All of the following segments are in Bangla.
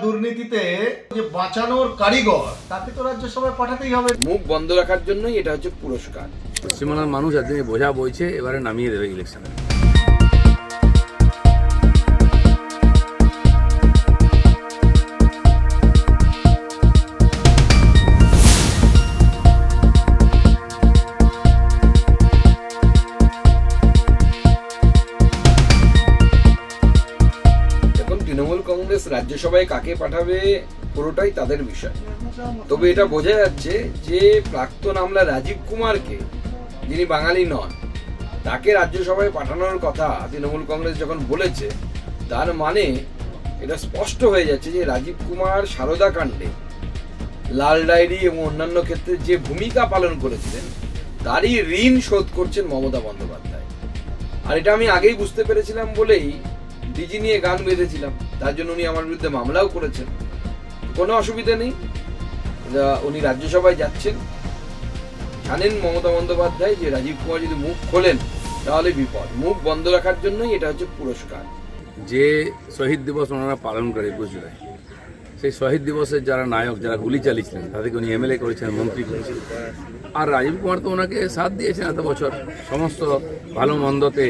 দুর্নীতিতে যে বাঁচানোর কারিগর তাকে তো রাজ্যসভায় পাঠাতেই হবে। মুখ বন্ধ রাখার জন্যই এটা হচ্ছে পুরস্কার। পশ্চিমবাংলার মানুষ একদিন বোঝা বইছে, এবারে নামিয়ে দেবে ইলেকশনে। তৃণমূল কংগ্রেস রাজ্যসভায় কাকে পাঠাবে পুরোটাই তাদের বিষয়। তবে এটা বোঝা যাচ্ছে যে প্রাক্তন আমলা রাজীব কুমারকে, যিনি বাঙালি নন, তাকে রাজ্যসভায় পাঠানোর কথা তৃণমূল কংগ্রেস যখন বলেছে, তার মানে এটা স্পষ্ট হয়ে যাচ্ছে যে রাজীব কুমার সারদা কাণ্ডে, লাল ডায়েরি এবং অন্যান্য ক্ষেত্রে যে ভূমিকা পালন করেছিলেন তারই ঋণ শোধ করছেন মমতা বন্দ্যোপাধ্যায়। আর এটা আমি আগেই বুঝতে পেরেছিলাম বলেই ডিজি নিয়ে গান বেঁধেছিলাম। তার জন্য উনি আমার বিরুদ্ধে মামলাও করেছেন। কোনো অসুবিধা নেই, উনি রাজ্যসভায় যাচ্ছেন। জানেন মমতা বন্দ্যোপাধ্যায় যে রাজীব কুমার যদি মুখ খোলেন তাহলে বিপদ। মুখ বন্ধ রাখার জন্যই এটা হচ্ছে পুরস্কার। যে শহীদ দিবস ওনারা পালন করে 21 জুলাই, সেই শহীদ দিবসের যারা নায়ক, যারা গুলি চালিয়েছিলেন, তাদেরকে উনি এমএলএ করেছেন, মন্ত্রী করেছেন। আর রাজীব কুমার তো ওনাকে সাথ দিয়েছেন এত বছর, সমস্ত ভালো মন্দতে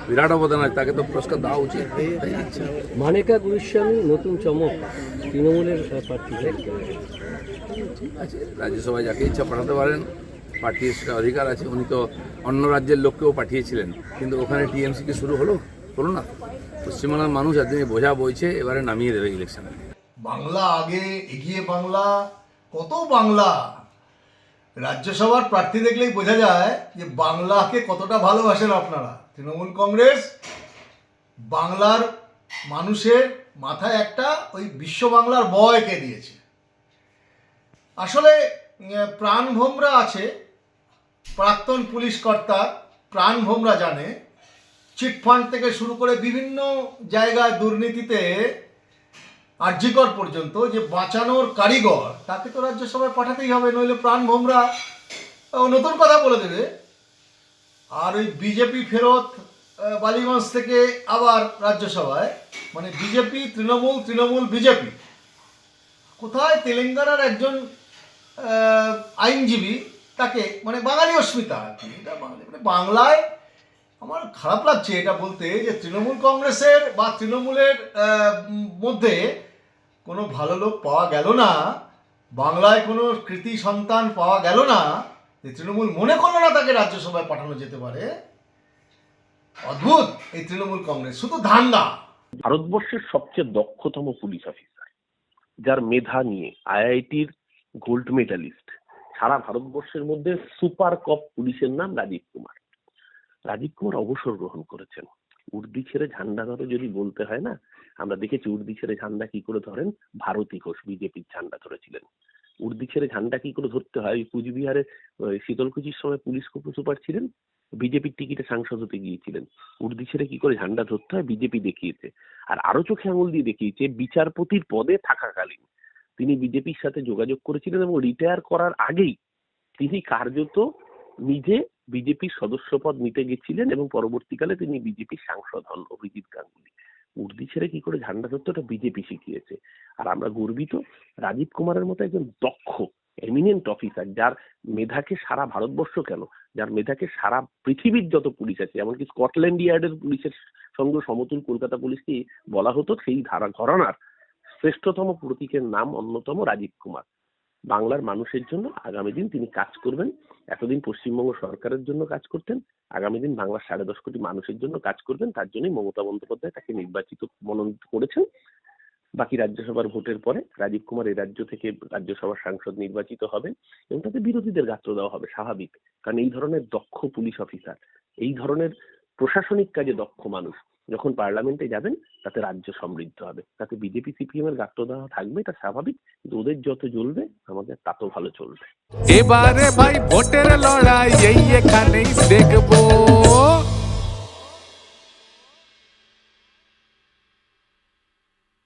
বিরাট অবদান আছে, তাকে তো পুরস্কার দেওয়া উচিত। মানিকা গুরুস্বামী নতুন চমক তৃণমূলের প্রার্থী। ঠিক আছে, রাজ্যসভায় যাকে ইচ্ছা পাঠাতে পারেন, পার্টির সেটা অধিকার আছে। উনি তো অন্য রাজ্যের লোককেও পাঠিয়েছিলেন, কিন্তু ওখানে টিএমসি কি শুরু হলো না। পশ্চিমবাংলার মানুষ একদিন বোঝা বইছে, এবারে নামিয়ে দেবে ইলেকশনে। বাংলা আগে, এগিয়ে বাংলা, কত বাংলা। রাজ্যসভার প্রার্থী দেখলেই বোঝা যায় যে বাংলাকে কতটা ভালোবাসেন আপনারা। তৃণমূল কংগ্রেস বাংলার মানুষের মাথায় একটা ওই বিশ্ব বাংলার ব এঁকে দিয়েছে। আসলে প্রাণভোমরা আছে, প্রাক্তন পুলিশ কর্তা প্রাণভোমরা জানে, চিটফান্ড থেকে শুরু করে বিভিন্ন জায়গায় দুর্নীতিতে আরজিকর পর্যন্ত যে বাঁচানোর কারিগর তাকে তো রাজ্যসভায় পাঠাতেই হবে, নইলে প্রাণভোমরা নতুন কথা বলে দেবে। আর ওই বিজেপি ফেরত বালিগঞ্জ থেকে আবার রাজ্যসভায়, মানে বিজেপি তৃণমূল, তৃণমূল বিজেপি। কোথায় তেলেঙ্গানার একজন আইনজীবী, তাকে মানে বাঙালি অস্মিতা আর কি, এটা বাঙালি মানে বাংলায়। আমার খারাপ লাগছে এটা বলতে যে তৃণমূল কংগ্রেসের বা তৃণমূলের মধ্যে কোনো ভালো লোক পাওয়া গেল না, বাংলায় কোনো কৃতি সন্তান পাওয়া গেল না, যে তৃণমূল মনে করলো না তাকে রাজ্যসভায় পাঠানো যেতে পারে। অদ্ভুত এই তৃণমূল কংগ্রেস, শুধু ধান্দা। ভারতবর্ষের সবচেয়ে দক্ষতম পুলিশ অফিসার, যার মেধা নিয়ে আইআইটির গোল্ড মেডালিস্ট, সারা ভারতবর্ষের মধ্যে সুপার কপ পুলিশের নাম রাজীব কুমার। রাজীব কুমার অবসর গ্রহণ করেছেন। উর্দি ছেড়ে ঝান্ডা ধরে যদি বলতে হয় না, আমরা দেখেছি উর্দি ছেড়ে ঝান্ডা কি করে ধরেন। ভারতী ঘোষ বিজেপির ঝান্ডা ধরেছিলেন। উর্দি ছেড়ে ঝান্ডা কি করে ধরতে হয়, কুচবিহারে শীতলকুচির সময় পুলিশ সুপার ছিলেন, বিজেপির টিকিটে সাংসদ হতে গিয়েছিলেন। উর্দি ছেড়ে কি করে ঝান্ডা ধরতে হয় বিজেপি দেখিয়েছে। আর আরো চোখে আঙুল দিয়ে দেখিয়েছে বিচারপতির পদে থাকাকালীন তিনি বিজেপির সাথে যোগাযোগ করেছিলেন এবং রিটায়ার করার আগেই তিনি কার্যত নিজে বিজেপির সদস্য পদ নিতে গেছিলেন এবং পরবর্তীকালে তিনি বিজেপির সাংসদ হন। অভিজিৎ গাঙ্গুলি উর্দি ছেড়ে কি করে ঝান্ডা ধরতে, ওটা বিজেপি শিখিয়েছে। আর আমরা গর্বিত রাজীব কুমারের মতো একজন দক্ষ এমিনেন্ট অফিসার, যার মেধাকে সারা ভারতবর্ষ কেন, যার মেধাকে সারা পৃথিবীর যত পুলিশ আছে, এমনকি স্কটল্যান্ড ইয়ার্ডের পুলিশের সঙ্গে সমতুল কলকাতা পুলিশকে বলা হতো সেই ঘরানার শ্রেষ্ঠতম প্রতীকের নাম অন্যতম রাজীব কুমার। বাংলার মানুষের জন্য আগামী দিন তিনি কাজ করবেন। এতদিন পশ্চিমবঙ্গ সরকারের জন্য কাজ করতেন, আগামী দিন বাংলার 10.5 কোটি মানুষের জন্য কাজ করবেন। তার জন্যই মমতা বন্দ্যোপাধ্যায় তাকে মনোনীত করেছেন। বাকি রাজ্যসভার ভোটের পরে রাজীব কুমার এই রাজ্য থেকে রাজ্যসভার সাংসদ নির্বাচিত হবেন এবং তাতে বিরোধীদের গাত্র দেওয়া হবে, স্বাভাবিক। কারণ এই ধরনের দক্ষ পুলিশ অফিসার, এই ধরনের প্রশাসনিক কাজে দক্ষ মানুষ যখন পার্লামেন্টে যাবেন, তাতে রাজ্য সমৃদ্ধ হবে। তাতে বিজেপি সিপিএম এর গাত্র দেওয়া থাকবে, এটা স্বাভাবিক। কিন্তু ওদের যত জ্বলবে আমাদের তত ভালো চলবে। এবারে ভাই ভোটের লড়াই এই এখানেই দেখবো।